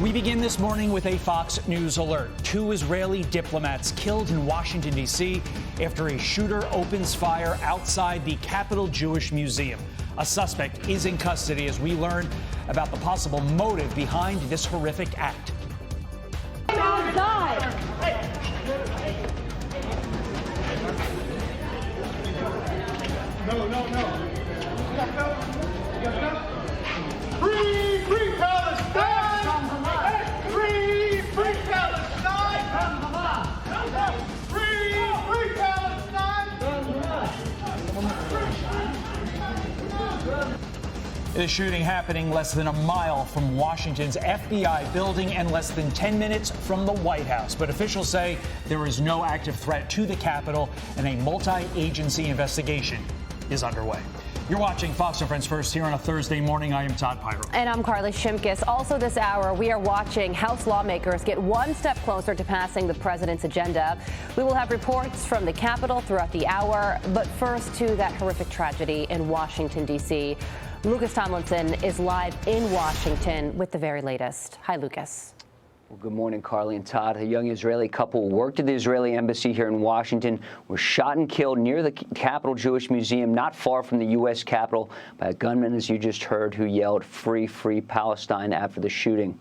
We begin this morning with a Fox News alert. 2 Israeli diplomats killed in Washington, D.C. after a shooter opens fire outside the Capitol Jewish Museum. A suspect is in custody as we learn about the possible motive behind this horrific act. No. Free Palestine! Free Palestine! Free Palestine! The shooting happening less than a mile from Washington's FBI building and less than 10 minutes from the White House. But officials say there is no active threat to the Capitol and a multi-agency investigation is underway. You're watching Fox and Friends First here on a Thursday morning. I am Todd Pyro. And I'm Carly Shimkus. Also this hour, we are watching House lawmakers get one step closer to passing the president's agenda. We will have reports from the Capitol throughout the hour. But first to that horrific tragedy in Washington, D.C. Lucas Tomlinson is live in Washington with the very latest. Hi, Lucas. Well, good morning, Carly and Todd. A young Israeli couple who worked at the Israeli embassy here in Washington were shot and killed near the Capitol Jewish Museum, not far from the U.S. Capitol, by a gunman, as you just heard, who yelled, "Free, free Palestine," after the shooting.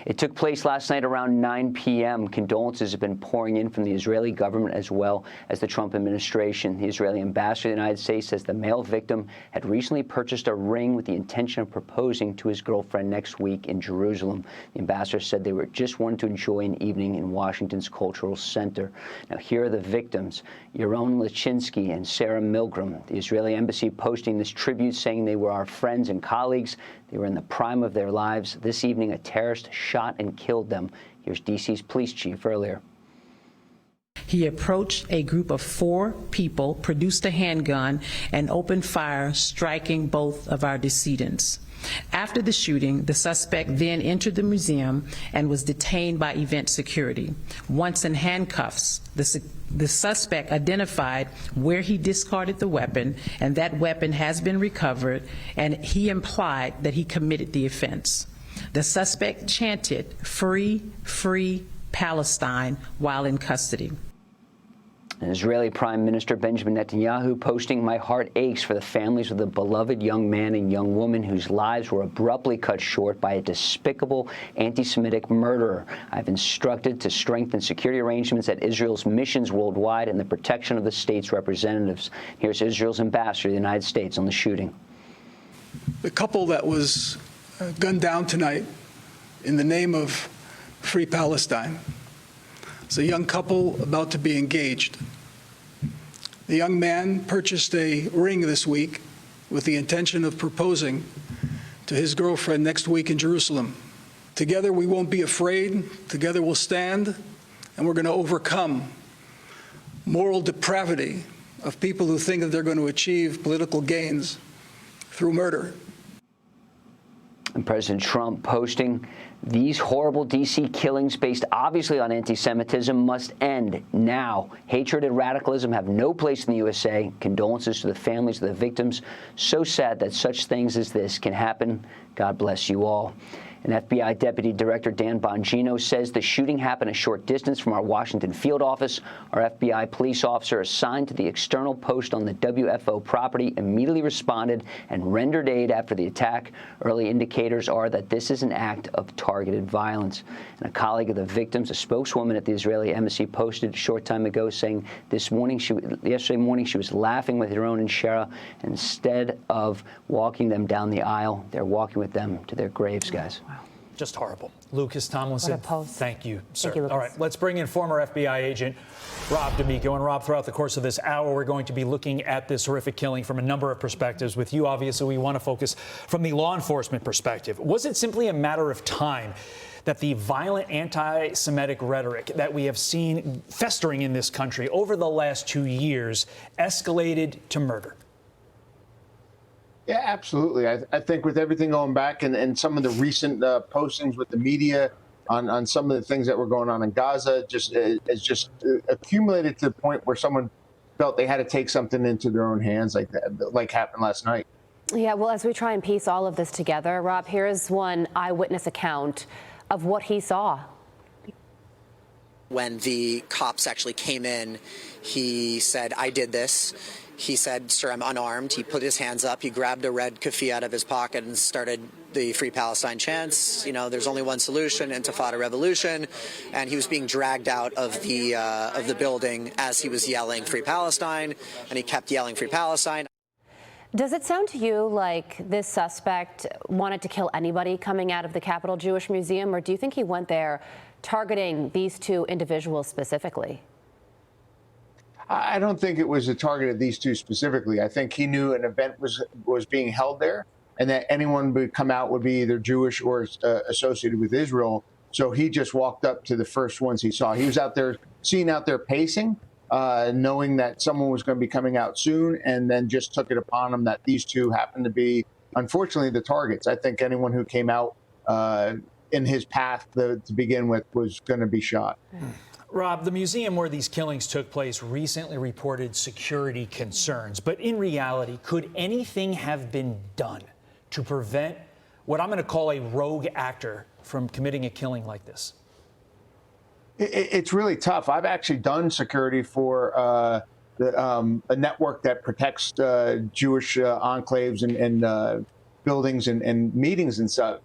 It took place last night around 9 p.m. Condolences have been pouring in from the Israeli government as well as the Trump administration. The Israeli ambassador to the United States says the male victim had recently purchased a ring with the intention of proposing to his girlfriend next week in Jerusalem. The ambassador said they were just wanted to enjoy an evening in Washington's Cultural Center. Now, here are the victims, Yaron, Lischinsky, and Sarah Milgrim. The Israeli embassy posting this tribute saying they were our friends and colleagues. They were in the prime of their lives. This evening, a terrorist shot and killed them. Here's D.C.'s police chief earlier. He approached a group of 4 people, produced a handgun, and opened fire, striking both of our decedents. After the shooting, the suspect then entered the museum and was detained by event security. Once in handcuffs, the suspect identified where he discarded the weapon, and that weapon has been recovered, and he implied that he committed the offense. The suspect chanted, "Free, free Palestine," while in custody. And Israeli Prime Minister Benjamin Netanyahu posting, "My heart aches for the families of the beloved young man and young woman whose lives were abruptly cut short by a despicable anti-Semitic murderer. I've instructed to strengthen security arrangements at Israel's missions worldwide and the protection of the state's representatives." Here's Israel's ambassador to the United States on the shooting. The couple that was gunned down tonight in the name of Free Palestine. It's a young couple about to be engaged. The young man purchased a ring this week with the intention of proposing to his girlfriend next week in Jerusalem. Together we won't be afraid, together we'll stand, and we're going to overcome moral depravity of people who think that they're going to achieve political gains through murder. And President Trump posting, "These horrible D.C. killings based obviously on anti-Semitism must end now. Hatred and radicalism have no place in the USA. Condolences to the families of the victims. So sad that such things as this can happen. God bless you all." And FBI Deputy Director Dan Bongino says the shooting happened a short distance from our Washington field office. Our FBI police officer assigned to the external post on the WFO property immediately responded and rendered aid after the attack. Early indicators are that this is an act of targeted violence. And a colleague of the victims, a spokeswoman at the Israeli embassy, posted a short time ago saying yesterday morning she was laughing with Yaron and Sarah. Instead of walking them down the aisle, they're walking with them to their graves, guys. Wow. Just horrible. Lucas Tomlinson, what a post. Thank you, sir. Thank you, Lucas. All right, let's bring in former FBI agent Rob D'Amico. And Rob, throughout the course of this hour, we're going to be looking at this horrific killing from a number of perspectives. With you, obviously, we want to focus from the law enforcement perspective. Was it simply a matter of time that the violent anti-Semitic rhetoric that we have seen festering in this country over the last 2 years escalated to murder? Yeah, absolutely. I think with everything going back and some of the recent postings with the media on some of the things that were going on in Gaza, it's just accumulated to the point where someone felt they had to take something into their own hands, like happened last night. Yeah, well, as we try and piece all of this together, Rob, here's one eyewitness account of what he saw. When the cops actually came in, he said, "I did this." He said, "Sir, I'm unarmed." He put his hands up. He grabbed a red keffiyeh out of his pocket and started the Free Palestine chants. You know, there's only one solution, Intifada revolution. And he was being dragged out of the building as he was yelling Free Palestine, and he kept yelling Free Palestine. Does it sound to you like this suspect wanted to kill anybody coming out of the Capitol Jewish Museum, or do you think he went there targeting these two individuals specifically? I don't think it was a target of these two specifically. I think he knew an event was being held there, and that anyone would come out would be either Jewish or associated with Israel. So he just walked up to the first ones he saw. He was out there, seen out there pacing, knowing that someone was going to be coming out soon, and then just took it upon him that these two happened to be, unfortunately, the targets. I think anyone who came out in his path to begin with was going to be shot. Rob, the museum where these killings took place recently reported security concerns. But in reality, could anything have been done to prevent what I'm going to call a rogue actor from committing a killing like this? It's really tough. I've actually done security for a network that protects Jewish enclaves and buildings and meetings and stuff.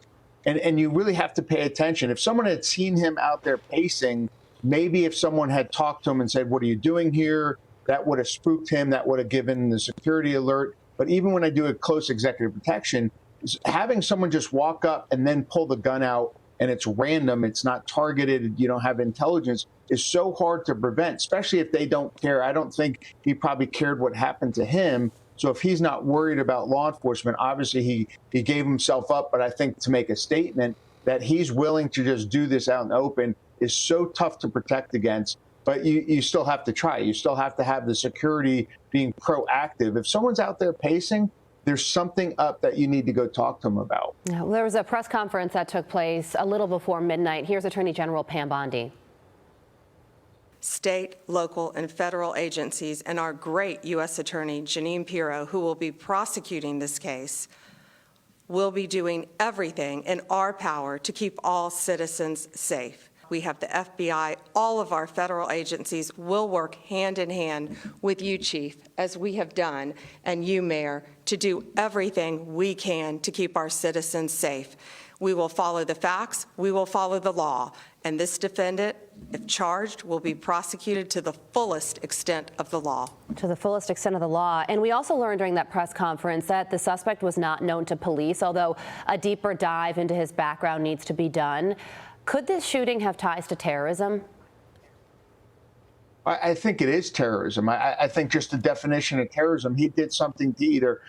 And you really have to pay attention. If someone had seen him out there pacing, maybe if someone had talked to him and said, "What are you doing here?" that would have spooked him. That would have given the security alert. But even when I do a close executive protection, having someone just walk up and then pull the gun out, and it's random, it's not targeted, you don't have intelligence, is so hard to prevent, especially if they don't care. I don't think he probably cared what happened to him. So if he's not worried about law enforcement, obviously he gave himself up. But I think to make a statement that he's willing to just do this out in the open is so tough to protect against. But you still have to try. You still have to have the security being proactive. If someone's out there pacing, there's something up that you need to go talk to them about. There was a press conference that took place a little before midnight. Here's Attorney General Pam Bondi. State, local, and federal agencies and our great U.S. Attorney, Jeanine Pirro, who will be prosecuting this case, will be doing everything in our power to keep all citizens safe. We have the FBI, all of our federal agencies will work hand in hand with you, Chief, as we have done, and you, Mayor, to do everything we can to keep our citizens safe. We will follow the facts, we will follow the law, and this defendant, if charged, will be prosecuted to the fullest extent of the law. To the fullest extent of the law. And we also learned during that press conference that the suspect was not known to police, although a deeper dive into his background needs to be done. Could this shooting have ties to terrorism? I think it is terrorism. I think just the definition of terrorism, he did something to either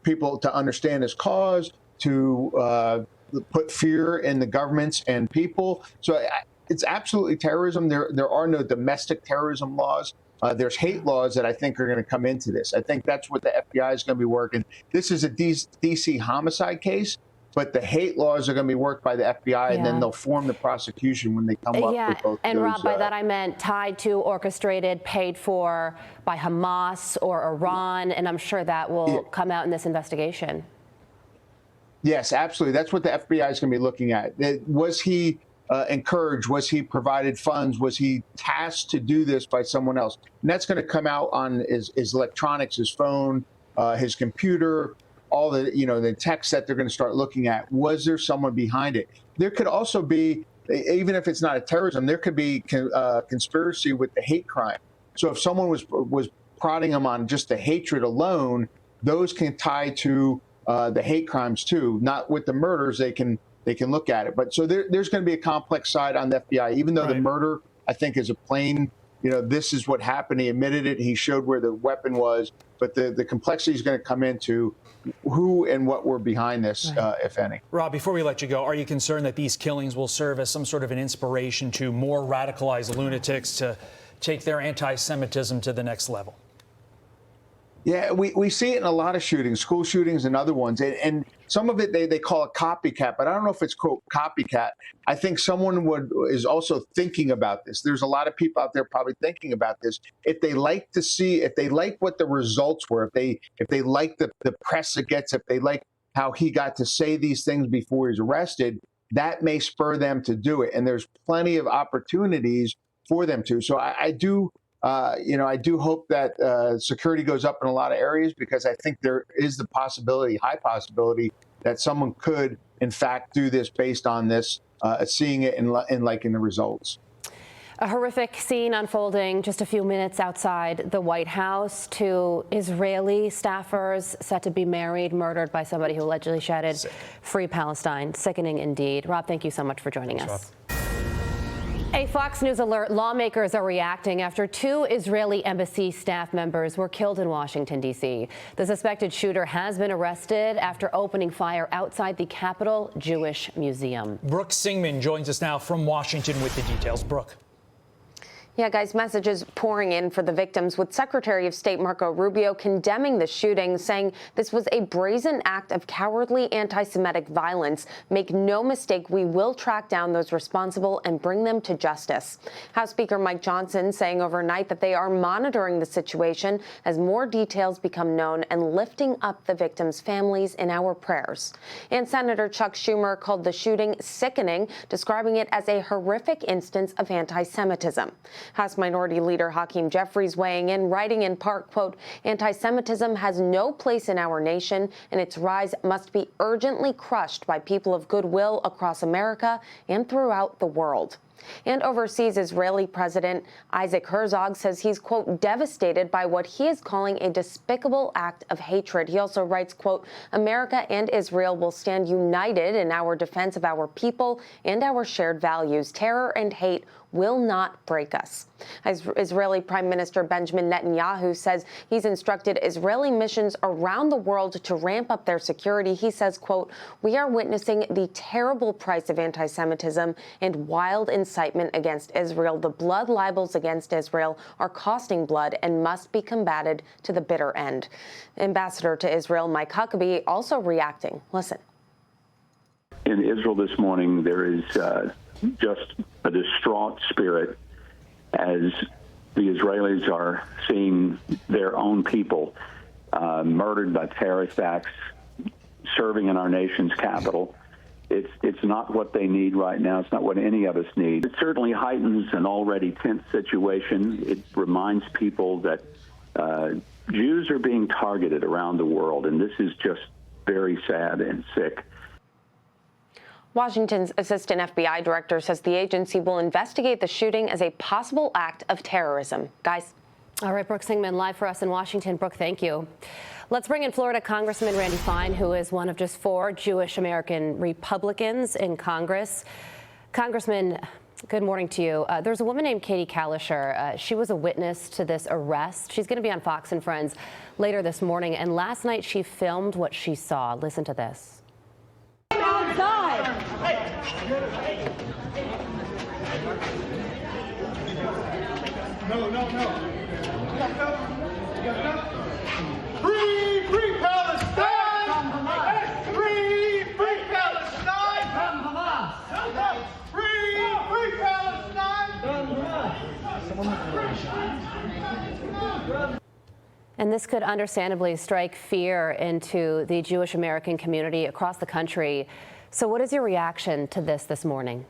people to understand his cause, to put fear in the governments and people. So it's absolutely terrorism. There are no domestic terrorism laws. There's hate laws that I think are going to come into this. I think that's what the FBI is going to be working. This is a DC homicide case, but the hate laws are going to be worked by the FBI, and then they'll form the prosecution when they come up with both and those, Rob, by that I meant tied to, orchestrated, paid for by Hamas or Iran, and I'm sure that will come out in this investigation. Yes, absolutely. That's what the FBI is going to be looking at. Was he encouraged? Was he provided funds? Was he tasked to do this by someone else? And that's going to come out on his electronics, his phone, his computer, all the, the text that they're going to start looking at. Was there someone behind it? There could also be, even if it's not a terrorism, there could be conspiracy with the hate crime. So if someone was prodding him on just the hatred alone, those can tie to the hate crimes too. Not with the murders, they can look at it. But so there's going to be a complex side on the FBI, even though the murder, I think, is a plain, this is what happened. He admitted it. He showed where the weapon was. But the complexity is going to come into who and what were behind this, if any. Rob, before we let you go, are you concerned that these killings will serve as some sort of an inspiration to more radicalized lunatics to take their anti-Semitism to the next level? Yeah, we see it in a lot of shootings, school shootings and other ones. And some of it they call it copycat, but I don't know if it's quote copycat. I think someone is also thinking about this. There's a lot of people out there probably thinking about this. If they like what the results were, if they like the press it gets, if they like how he got to say these things before he's arrested, that may spur them to do it. And there's plenty of opportunities for them to. So I do hope that security goes up in a lot of areas, because I think there is the possibility, high possibility, that someone could, in fact, do this based on this, seeing it in the results. A horrific scene unfolding just a few minutes outside the White House. Two Israeli staffers set to be married, murdered by somebody who allegedly shouted, "Free Palestine." Sickening indeed. Rob, thank you so much for joining us. A Fox News alert: lawmakers are reacting after two Israeli embassy staff members were killed in Washington, D.C. The suspected shooter has been arrested after opening fire outside the Capitol Jewish Museum. Brooke Singman joins us now from Washington with the details. Brooke. Yeah, guys, messages pouring in for the victims, with Secretary of State Marco Rubio condemning the shooting, saying this was a brazen act of cowardly anti-Semitic violence. Make no mistake, we will track down those responsible and bring them to justice. House Speaker Mike Johnson saying overnight that they are monitoring the situation as more details become known and lifting up the victims' families in our prayers. And Senator Chuck Schumer called the shooting sickening, describing it as a horrific instance of anti-Semitism. House Minority Leader Hakeem Jeffries weighing in, writing in part, quote, "Anti-Semitism has no place in our nation, and its rise must be urgently crushed by people of goodwill across America and throughout the world." And overseas, Israeli President Isaac Herzog says he's, quote, devastated by what he is calling a despicable act of hatred. He also writes, quote, "America and Israel will stand united in our defense of our people and our shared values. Terror and hate will not break us." Israeli Prime Minister Benjamin Netanyahu says he's instructed Israeli missions around the world to ramp up their security. He says, quote, "We are witnessing the terrible price of anti-Semitism and wild incitement against Israel. The blood libels against Israel are costing blood and must be combated to the bitter end." Ambassador to Israel Mike Huckabee also reacting. Listen. In Israel this morning, there is just a distraught spirit as the Israelis are seeing their own people murdered by terrorist acts, serving in our nation's capital. It's not what they need right now. It's not what any of us need. It certainly heightens an already tense situation. It reminds people that Jews are being targeted around the world, and this is just very sad and sick. Washington's assistant FBI director says the agency will investigate the shooting as a possible act of terrorism. Guys. All right, Brooke Singman live for us in Washington. Brooke, thank you. Let's bring in Florida Congressman Randy Fine, who is one of just 4 Jewish American Republicans in Congress. Congressman, good morning to you. There's a woman named Katie Kalischer. She was a witness to this arrest. She's going to be on Fox and Friends later this morning. And last night she filmed what she saw. Listen to this. Outside. No. Free Palestine! Free Palestine! Free Palestine! And this could understandably strike fear into the Jewish American community across the country. So what is your reaction to this morning?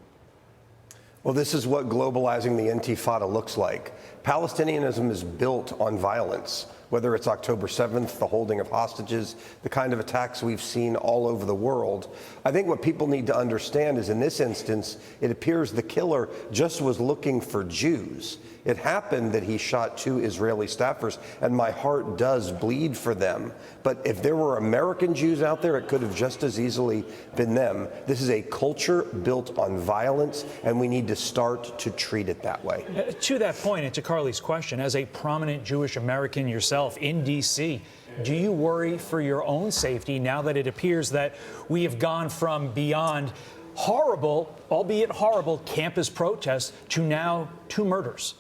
Well, this is what globalizing the Intifada looks like. Palestinianism is built on violence, whether it's October 7th, the holding of hostages, the kind of attacks we've seen all over the world. I think what people need to understand is in this instance, it appears the killer just was looking for Jews. It happened that he shot 2 Israeli staffers, and my heart does bleed for them. But if there were American Jews out there, it could have just as easily been them. This is a culture built on violence, and we need to start to treat it that way. To that point, and to Carly's question, as a prominent Jewish American yourself in D.C., do you worry for your own safety now that it appears that we have gone from beyond horrible, albeit horrible, campus protests to now 2 murders?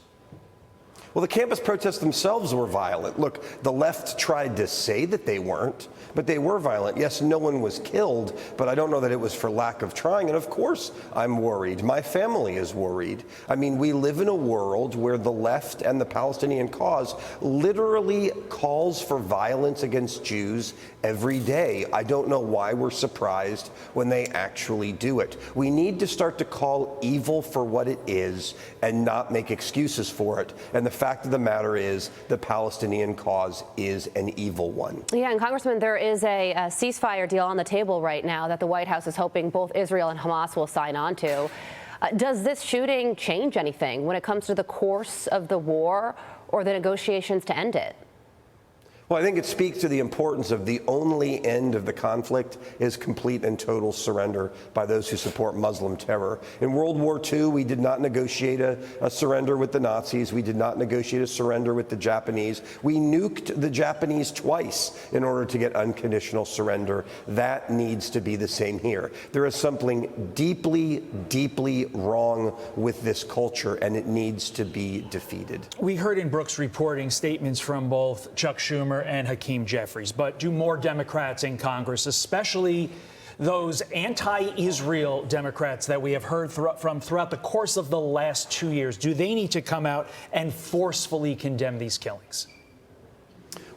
Well, the campus protests themselves were violent. Look, the left tried to say that they weren't, but they were violent. Yes, no one was killed, but I don't know that it was for lack of trying. And of course, I'm worried. My family is worried. I mean, we live in a world where the left and the Palestinian cause literally calls for violence against Jews every day. I don't know why we're surprised when they actually do it. We need to start to call evil for what it is and not make excuses for it. And the fact of the matter is the Palestinian cause is an evil one. Yeah, and Congressman, there is a ceasefire deal on the table right now that the White House is hoping both Israel and Hamas will sign on to. Does this shooting change anything when it comes to the course of the war or the negotiations to end it? Well, I think it speaks to the importance of the only end of the conflict is complete and total surrender by those who support Muslim terror. In World War II, we did not negotiate a surrender with the Nazis. We did not negotiate a surrender with the Japanese. We nuked the Japanese twice in order to get unconditional surrender. That needs to be the same here. There is something deeply, deeply wrong with this culture, and it needs to be defeated. We heard in Brooks' reporting statements from both Chuck Schumer and Hakeem Jeffries, but do more Democrats in Congress, especially those anti-Israel Democrats that we have heard from throughout the course of the last 2 years, do they need to come out and forcefully condemn these killings?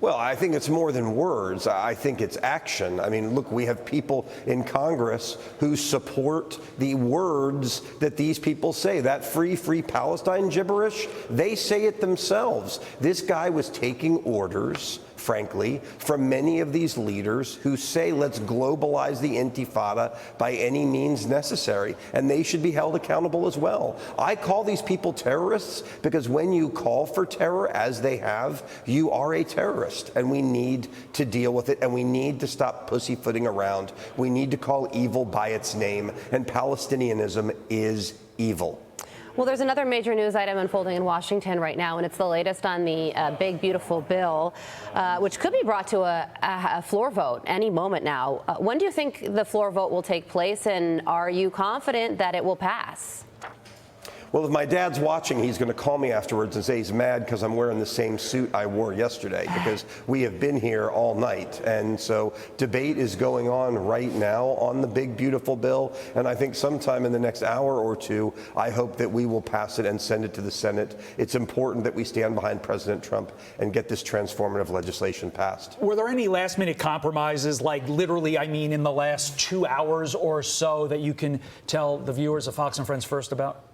Well, I think it's more than words. I think it's action. I mean, look, we have people in Congress who support the words that these people say. That free Palestine gibberish, they say it themselves. This guy was taking orders, frankly, from many of these leaders who say, let's globalize the Intifada by any means necessary, and they should be held accountable as well. I call these people terrorists because when you call for terror, as they have, you are a terrorist, and we need to deal with it, and we need to stop pussyfooting around. We need to call evil by its name, and Palestinianism is evil. Well, there's another major news item unfolding in Washington right now, and it's the latest on the big, beautiful bill, which could be brought to a floor vote any moment now. When do you think the floor vote will take place, and are you confident that it will pass? Well, if my dad's watching, he's going to call me afterwards and say he's mad because I'm wearing the same suit I wore yesterday, because we have been here all night. And so debate is going on right now on the big, beautiful bill. And I think sometime in the next hour or two, I hope that we will pass it and send it to the Senate. It's important that we stand behind President Trump and get this transformative legislation passed. Were there any last-minute compromises, like literally, I mean, in the last 2 hours or so, that you can tell the viewers of Fox and Friends First about?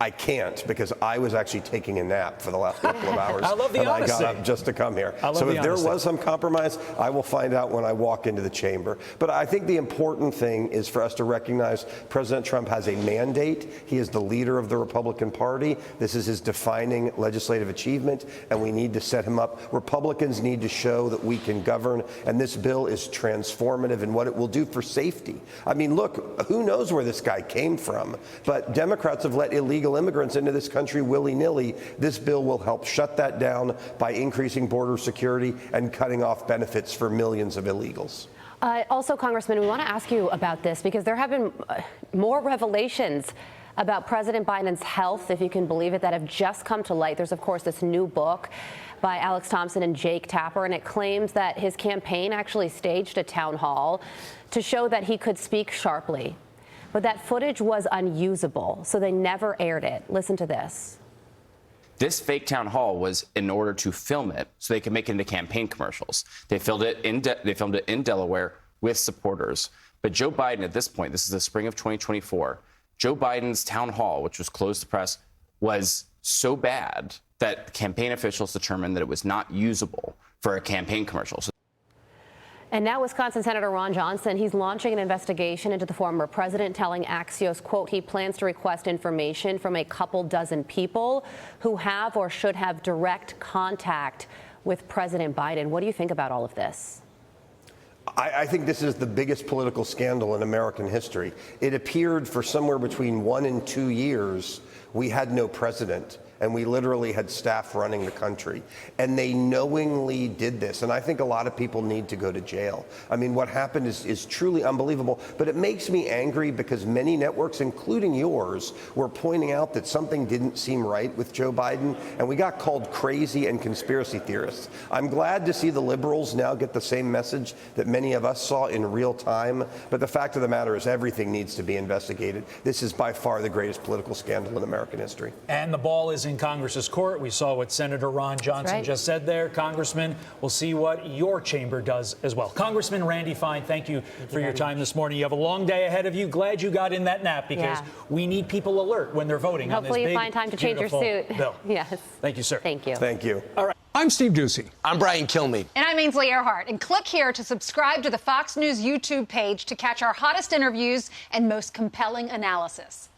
I can't, because I was actually taking a nap for the last couple of hours. I love the honesty. I got up just to come here. So if there was some compromise, I will find out when I walk into the chamber. But I think the important thing is for us to recognize President Trump has a mandate. He is the leader of the Republican Party. This is his defining legislative achievement, and we need to set him up. Republicans need to show that we can govern, and this bill is transformative in what it will do for safety. I mean, look, who knows where this guy came from? But Democrats have let illegal immigrants into this country willy-nilly. This bill will help shut that down by increasing border security and cutting off benefits for millions of illegals. Also, Congressman, we want to ask you about this because there have been more revelations about President Biden's health, if you can believe it, that have just come to light. There's, of course, this new book by Alex Thompson and Jake Tapper, and it claims that his campaign actually staged a town hall to show that he could speak sharply. But that footage was unusable, so they never aired it. Listen to this. This fake town hall was in order to film it so they could make it into campaign commercials. They filmed it in Delaware with supporters. But Joe Biden, at this point, this is the spring of 2024, Joe Biden's town hall, which was closed to press, was so bad that campaign officials determined that it was not usable for a campaign commercial. And now Wisconsin Senator Ron Johnson, he's launching an investigation into the former president, telling Axios, quote, he plans to request information from a couple dozen people who have or should have direct contact with President Biden. What do you think about all of this? I think this is the biggest political scandal in American history. It appeared for somewhere between 1 and 2 years we had no president. and we literally had staff running the country. And they knowingly did this. And I think a lot of people need to go to jail. I mean, what happened is truly unbelievable. But it makes me angry because many networks, including yours, were pointing out that something didn't seem right with Joe Biden, and we got called crazy and conspiracy theorists. I'm glad to see the liberals now get the same message that many of us saw in real time. But the fact of the matter is everything needs to be investigated. This is by far the greatest political scandal in American history. And the ball is in Congress's court. We saw what Senator Ron Johnson just said there. Congressman, we'll see what your chamber does as well. Congressman Randy Fine, thank you for your time this morning. You have a long day ahead of you. Glad you got in that nap because we need people alert when they're voting on this big, hopefully you find time to change your suit. Bill. Yes. Thank you, sir. Thank you. Thank you. All right. I'm Steve Doocy. I'm Brian Kilmeade. And I'm Ainsley Earhart. And click here to subscribe to the Fox News YouTube page to catch our hottest interviews and most compelling analysis.